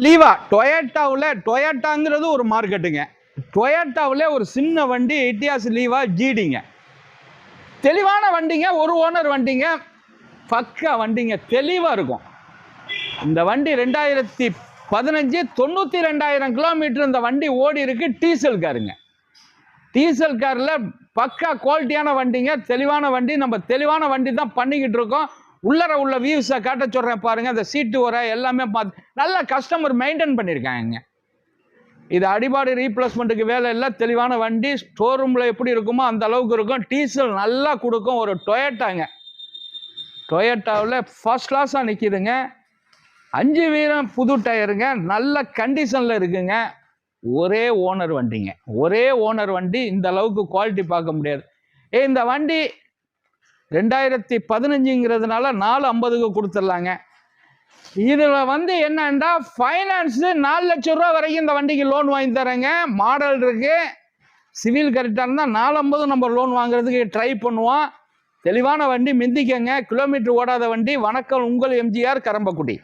லீவா டொயோட்டாங்கிறது ஒரு மார்க்கெட்டுங்க. டொயோட்டாவில் ஒரு சின்ன வண்டி இட்டியாஸ் லீவா ஜிடிங்க. தெளிவான வண்டிங்க, ஒரு ஓனர் வண்டிங்க, பக்கா வண்டிங்க, தெளிவாக இருக்கும். இந்த வண்டி 2015 92,000 கிலோமீட்டர் இந்த வண்டி ஓடி இருக்கு. டீசல் காருங்க. டீசல் காரில் பக்கா குவாலிட்டியான வண்டிங்க, தெளிவான வண்டி. நம்ம தெளிவான வண்டி தான் பண்ணிக்கிட்டு இருக்கோம். உள்ளர உள்ள வியூஸை காட்ட சொல்கிறேன் பாருங்க. அந்த சீட்டு வர எல்லாமே பார்த்து நல்ல கஸ்டமர் மெயின்டைன் பண்ணியிருக்காங்க. இது அடிபாடு ரீப்ளேஸ்மெண்ட்டுக்கு வேலை இல்லை. தெளிவான வண்டி. ஸ்டோர் ரூமில் எப்படி இருக்குமோ அந்த அளவுக்கு இருக்கும். டீசல் நல்லா கொடுக்கும். ஒரு டொயோட்டாங்க. டொயோட்டாவில் ஃபர்ஸ்ட் கிளாஸாக நிற்கிதுங்க. 5 வீரம் புது டயருங்க. நல்ல கண்டிஷனில் இருக்குங்க. ஒரே ஓனர் வண்டிங்க. ஒரே ஓனர் வண்டி. இந்த அளவுக்கு குவாலிட்டி பார்க்க முடியாது. இந்த வண்டி 2015ங்கிறதுனால 450க்கு கொடுத்துடலாங்க. இதில் என்னன்னா ஃபைனான்ஸு 4 லட்சம் ரூபா வரைக்கும் இந்த வண்டிக்கு லோன் வாங்கி தரேங்க. மாடல் இருக்கு. சிவில் கரெக்டாக இருந்தால் 450 நம்ம லோன் வாங்குறதுக்கு ட்ரை பண்ணுவோம். தெளிவான வண்டி, மிந்திக்கங்க. கிலோமீட்டர் ஓடாத வண்டி. வணக்கம், உங்கள் எம்ஜிஆர், கரம்பக்குடி.